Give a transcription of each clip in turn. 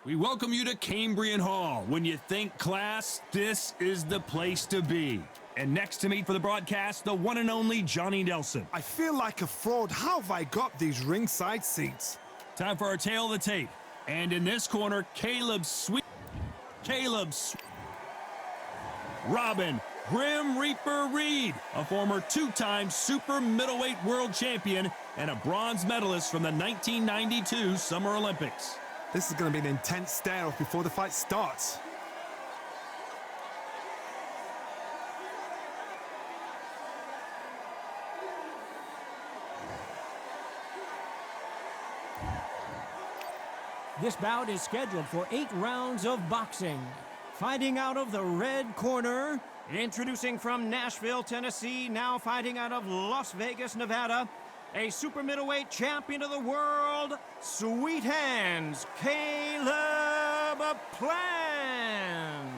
We welcome you to Cambrian Hall. When you think class, this is the place to be. And next to me for the broadcast, the one and only Johnny Nelson. I feel like a fraud. How have I got these ringside seats? Time for our tail of the tape. And in this corner, Robin Grim Reaper Reid, a former two-time super middleweight world champion and a bronze medalist from the 1992 Summer Olympics. This is going to be an intense stare-off before the fight starts. This bout is scheduled for 8 rounds of boxing. Fighting out of the red corner, introducing from Nashville, Tennessee, now fighting out of Las Vegas, Nevada, a super middleweight champion of the world, Sweet Hands, Caleb Plant.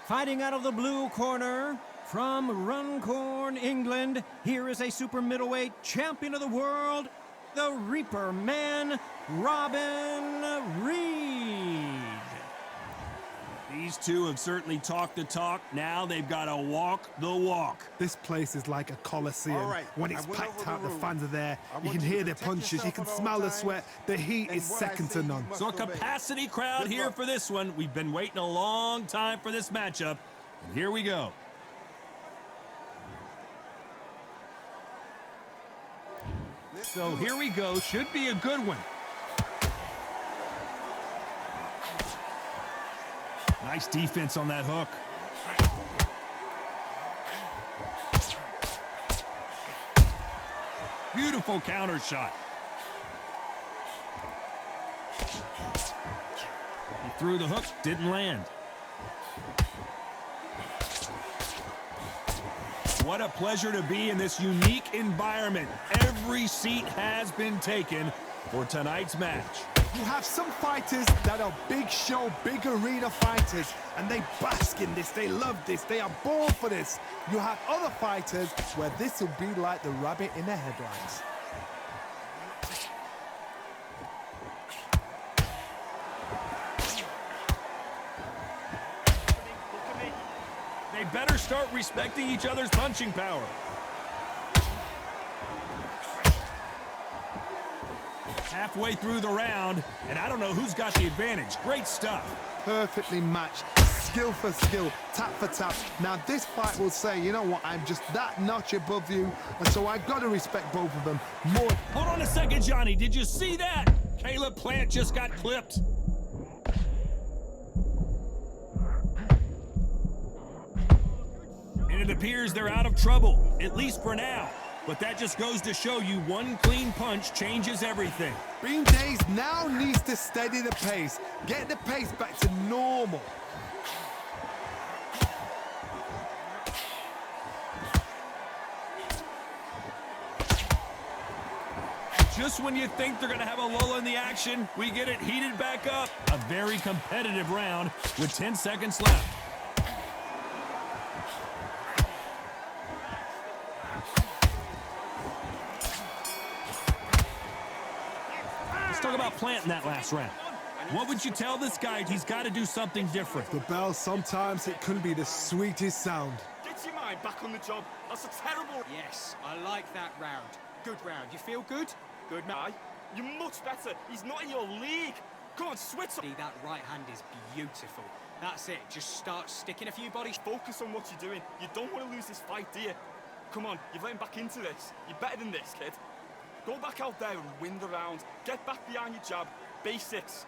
Fighting out of the blue corner, from Runcorn, England, here is a super middleweight champion of the world, the Reaper Man, Robin Reid. These two have certainly talked the talk. Now they've got to walk the walk. This place is like a coliseum. When it's packed out, the fans are there. You can hear their punches. You can smell the sweat. The heat is second to none. So a capacity crowd here for this one. We've been waiting a long time for this matchup. And here we go. So here we go. Should be a good one. Nice defense on that hook. Beautiful counter shot. He threw the hook, didn't land. What a pleasure to be in this unique environment. Every seat has been taken for tonight's match. You have some fighters that are big show, big arena fighters, and they bask in this, they love this, they are born for this. You have other fighters where this will be like the rabbit in the headlines. They better start respecting each other's punching power. Halfway through the round, and I don't know who's got the advantage. Great stuff. Perfectly matched, skill for skill, tap for tap. Now this fight will say, you know what, I'm just that notch above you, and so I've got to respect both of them more. Hold on a second, Johnny. Did you see that? Caleb Plant just got clipped. And it appears they're out of trouble, at least for now. But that just goes to show you one clean punch changes everything. Bean Days now needs to steady the pace, get the pace back to normal. Just when you think they're going to have a lull in the action, we get it heated back up. A very competitive round with 10 seconds left. Talk about Plant in that last round. What would you tell this guy? He's got to do something different. The bell, sometimes it couldn't be the sweetest sound. Get your mind back on the job. That's a terrible... Yes, I like that round. Good round. You feel good? Good, man. You're much better. He's not in your league. Come on, switch up. That right hand is beautiful. That's it. Just start sticking a few bodies. Focus on what you're doing. You don't want to lose this fight, do you? Come on, you're letting back into this. You're better than this, kid. Go back out there and win the round. Get back behind your jab. Basics.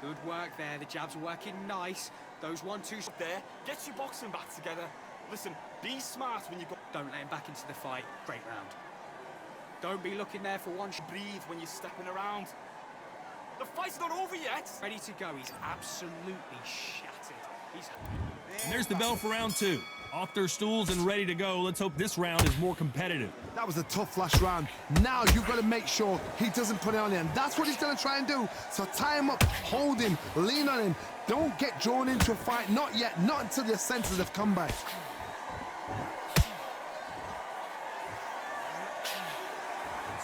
Good work there. The jab's working nice. Those 1-2s there. Get your boxing back together. Listen, be smart when you go. Don't let him back into the fight. Great round. Don't be looking there for one. Breathe when you're stepping around. The fight's not over yet. Ready to go. He's absolutely shattered. And there's the bell for round 2. Off their stools and ready to go. Let's hope this round is more competitive. That was a tough last round. Now you've got to make sure he doesn't put it on him. That's what he's going to try and do. So tie him up, hold him, lean on him. Don't get drawn into a fight. Not yet. Not until your senses have come back.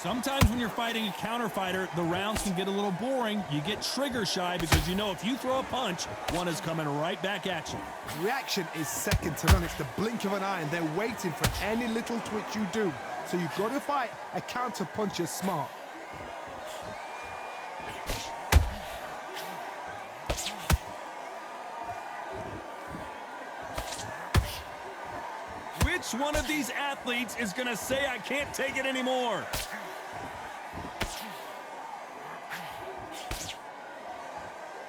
Sometimes when you're fighting a counter fighter, the rounds can get a little boring. You get trigger shy because you know if you throw a punch, one is coming right back at you. Reaction is second to none. It's the blink of an eye, and they're waiting for any little twitch you do. So you've got to fight a counter puncher smart. Which one of these athletes is going to say, I can't take it anymore?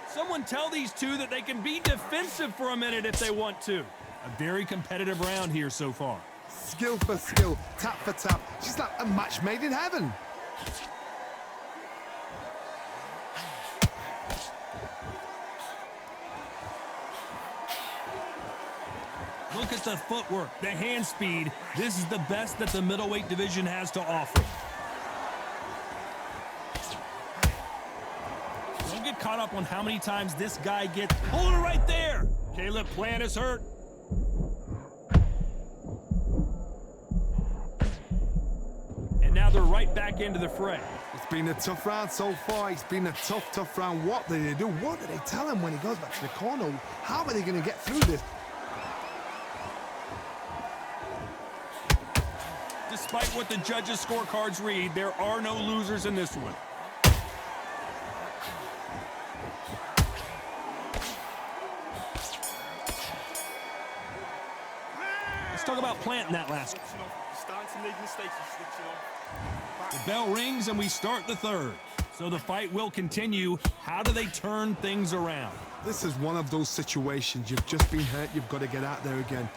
Someone tell these two that they can be defensive for a minute if they want to. A very competitive round here so far. Skill for skill, tap for tap. She's like a match made in heaven. Look at the footwork, the hand speed. This is the best that the middleweight division has to offer. Don't get caught up on how many times this guy gets. Hold it right there. Caleb Plant is hurt. And now they're right back into the fray. It's been a tough round so far. It's been a tough round. What do they do? What do they tell him when he goes back to the corner? How are they going to get through this? Despite what the judges' scorecards read, there are no losers in this one. Let's talk about planting that last one. Starting to make mistakes and switching on. The bell rings and we start the third. So the fight will continue. How do they turn things around? This is one of those situations. You've just been hurt. You've got to get out there again.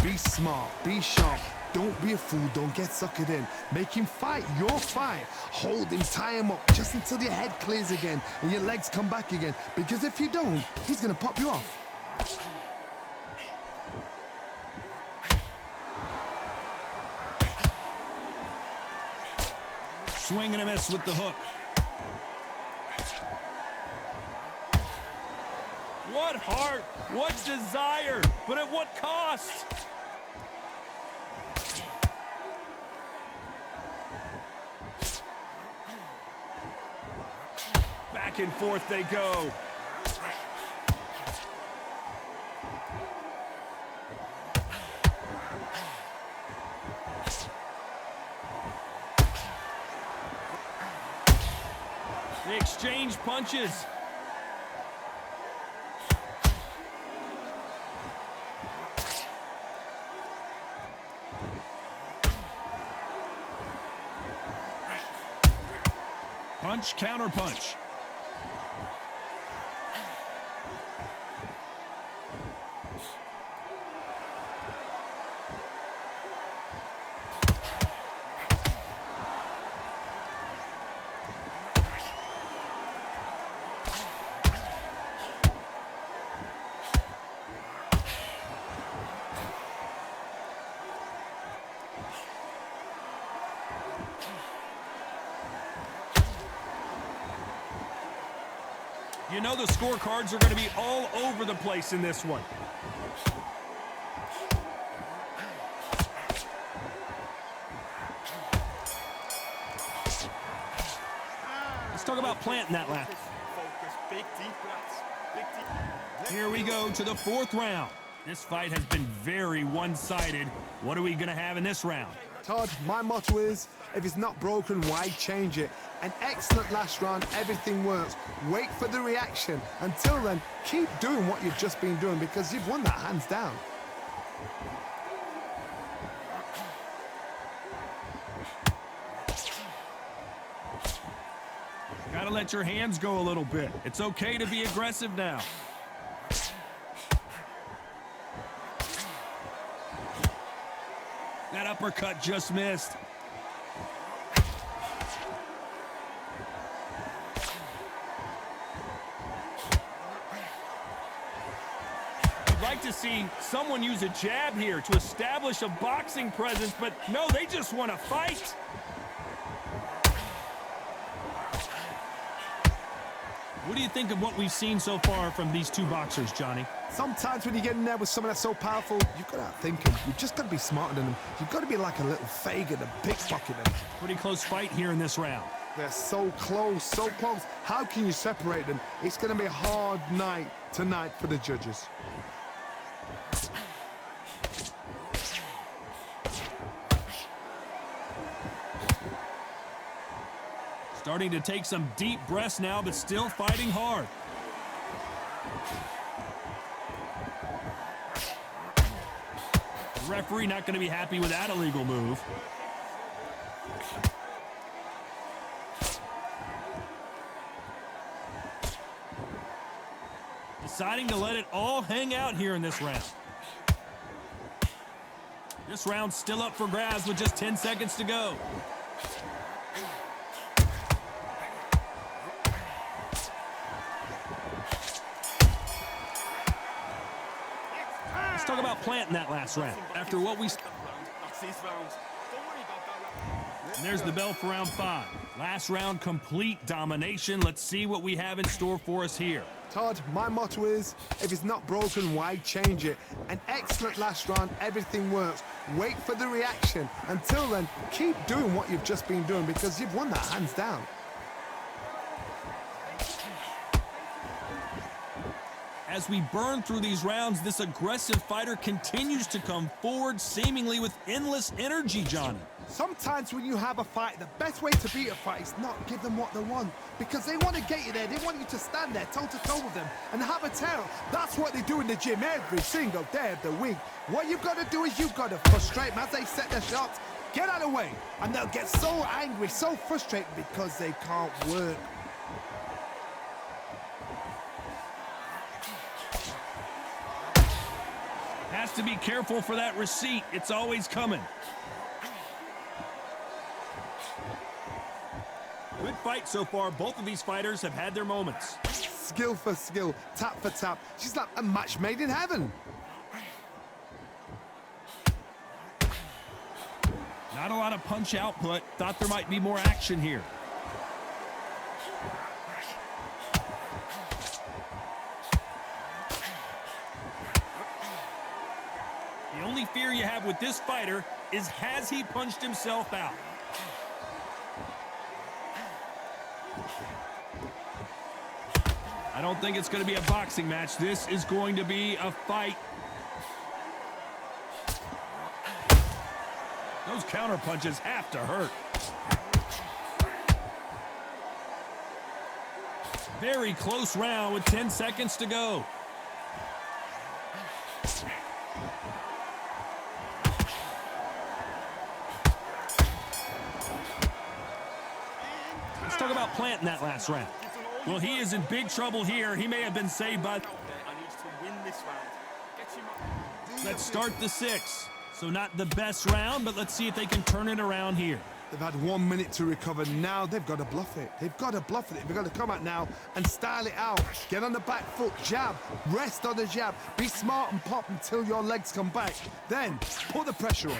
Be smart. Be sharp. Don't be a fool. Don't get suckered in. Make him fight your fight. Hold him, tie him up just until your head clears again and your legs come back again. Because if you don't, he's going to pop you off. Swing and a miss with the hook. What heart, what desire, but at what cost? Back and forth they go. They exchange punches. Punch, counter punch. You know the scorecards are going to be all over the place in this one. Let's talk about planting that lap. Focus, big deep breaths. Big deep. Here we go to the fourth round. This fight has been very one-sided. What are we going to have in this round? Todd, my motto is, if it's not broken, why change it? An excellent last round, everything works. Wait for the reaction. Until then, keep doing what you've just been doing because you've won that hands down. Gotta let your hands go a little bit. It's okay to be aggressive now. That uppercut just missed. I'd like to see someone use a jab here to establish a boxing presence, but no, they just want to fight. What do you think of what we've seen so far from these two boxers, Johnny? Sometimes when you get in there with someone that's so powerful, you've got to outthink them. You've just got to be smarter than them. You've got to be like a little Fagin and pickpocket them. Pretty close fight here in this round. They're so close, so close. How can you separate them? It's going to be a hard night tonight for the judges. Starting to take some deep breaths now, but still fighting hard. The referee not going to be happy with that illegal move. Deciding to let it all hang out here in this round. This round's still up for grabs with just 10 seconds to go. Let's talk about planting that last round. After what we... That's his round. Don't worry about that. And there's the bell for round 5. Last round, complete domination. Let's see what we have in store for us here. Todd, my motto is, if it's not broken, why change it? An excellent last round, everything works. Wait for the reaction. Until then, keep doing what you've just been doing because you've won that hands down. As we burn through these rounds, this aggressive fighter continues to come forward, seemingly with endless energy, Johnny. Sometimes when you have a fight, the best way to beat a fight is not give them what they want. Because they want to get you there. They want you to stand there toe-to-toe with them and have a tear. That's what they do in the gym every single day of the week. What you've got to do is you've got to frustrate them as they set their shots. Get out of the way. And they'll get so angry, so frustrated because they can't work. Has to be careful for that receipt. It's always coming. Good fight so far. Both of these fighters have had their moments. Skill for skill, tap for tap. She's like a match made in heaven. Not a lot of punch output. Thought there might be more action here. The only fear you have with this fighter is, has he punched himself out? I don't think it's going to be a boxing match. This is going to be a fight. Those counter punches have to hurt. Very close round with 10 seconds to go. Let's talk about planting that last round. Well, he is in big trouble here. He may have been saved by... I need to win this round. Let's start the 6th. So not the best round, but let's see if they can turn it around here. They've had 1 minute to recover. Now they've got to bluff it. They've got to bluff it. They've got to come out now and style it out. Get on the back foot, jab, rest on the jab. Be smart and pop until your legs come back. Then put the pressure on.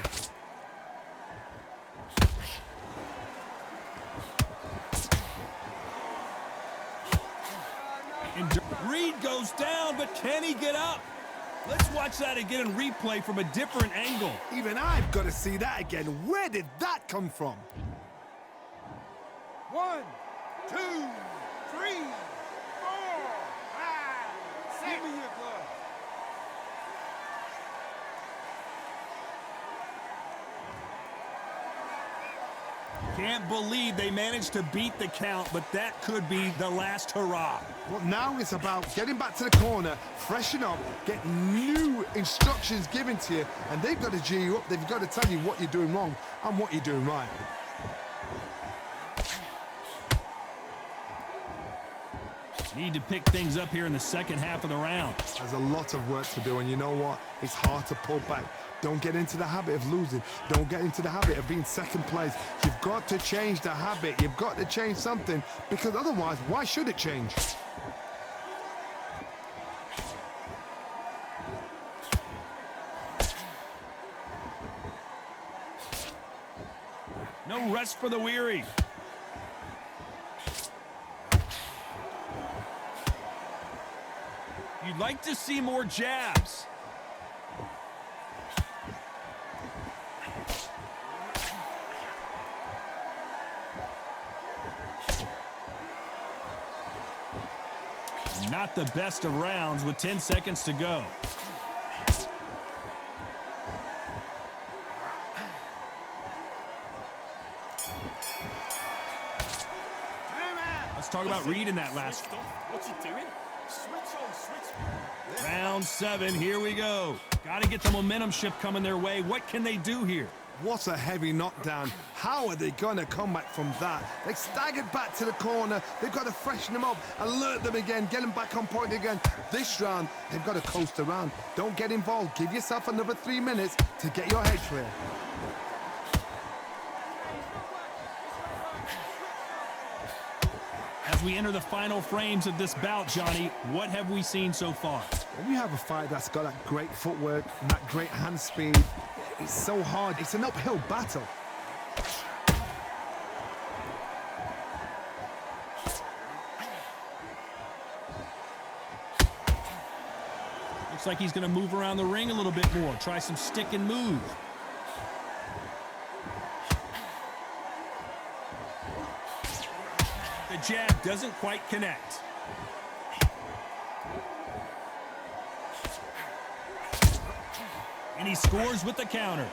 And Reid goes down, but can he get up? Let's watch that again in replay from a different angle. Even I've got to see that again. Where did that come from? 1, 2, 3, 4, 5, 6. Give me your glove. Can't believe they managed to beat the count, but that could be the last hurrah. Well, now it's about getting back to the corner, freshen up, get new instructions given to you, and they've got to G you up. They've got to tell you what you're doing wrong and what you're doing right. Need to pick things up here in the second half of the round. There's a lot of work to do, and you know what? It's hard to pull back. Don't get into the habit of losing. Don't get into the habit of being second place. You've got to change the habit. You've got to change something, because otherwise, why should it change? No rest for the weary. You'd like to see more jabs. Not the best of rounds with 10 seconds to go. Let's talk about Reid in that last. What's he doing? Switch on, switch. Round 7, here we go. Got to get the momentum shift coming their way. What can they do here? What a heavy knockdown. How are they going to come back from that? They staggered back to the corner. They've got to freshen them up, alert them again, get them back on point again. This round, they've got to coast around. Don't get involved. Give yourself another 3 minutes to get your head clear. As we enter the final frames of this bout, Johnny, what have we seen so far? When you have a fight that's got that great footwork and that great hand speed, it's so hard. It's an uphill battle. Looks like he's going to move around the ring a little bit more. Try some stick and move. The jab doesn't quite connect. And he scores with the counter.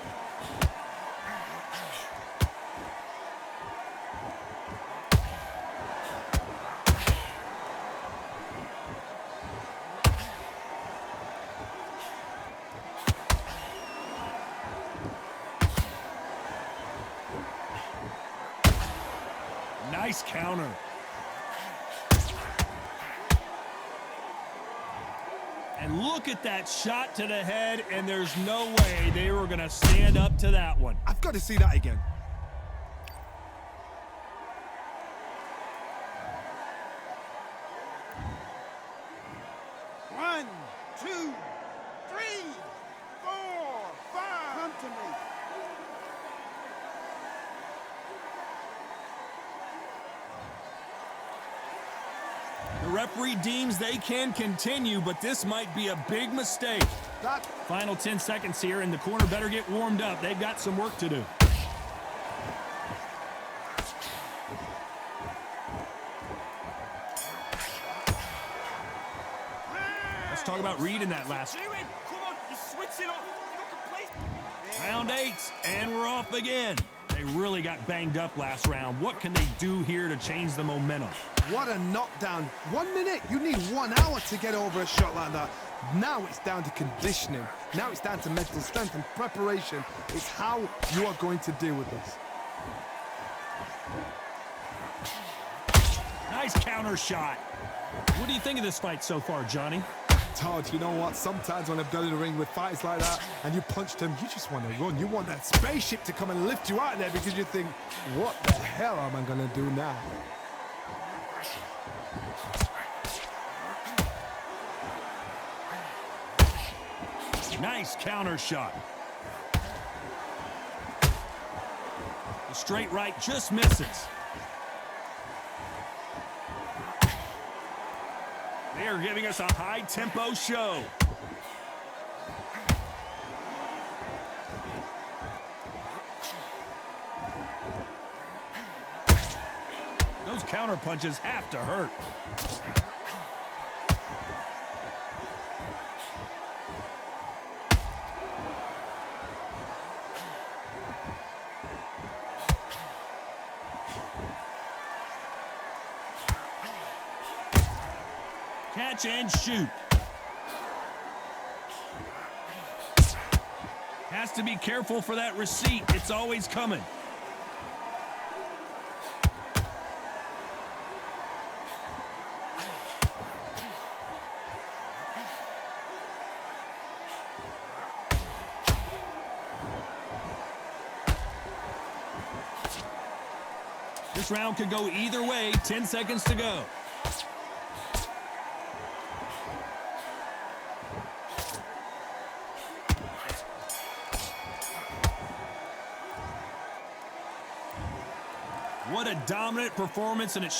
Nice counter. And look at that shot to the head, and there's no way they were going to stand up to that one. I've got to see that again. One, two, three, four, five. Come to me. The referee deems they can continue, but this might be a big mistake. Final 10 seconds here, and the corner better get warmed up. They've got some work to do. Let's talk about Reid in that last. Come on, you're switching off. You don't complete. Round 8, and we're off again. They really got banged up last round. What can they do here to change the momentum? What a knockdown. 1 minute, you need 1 hour to get over a shot like that. Now it's down to conditioning. Now it's down to mental strength and preparation. It's how you are going to deal with this. Nice counter shot. What do you think of this fight so far, Johnny? Todd, you know what? Sometimes when I've done in the ring with fights like that and you punch them, you just want to run. You want that spaceship to come and lift you out of there because you think, what the hell am I going to do now? Nice counter shot. The straight right just misses. They are giving us a high-tempo show. Those counter punches have to hurt. Catch and shoot. Has to be careful for that receipt. It's always coming. This round could go either way. 10 seconds to go. What a dominant performance, and it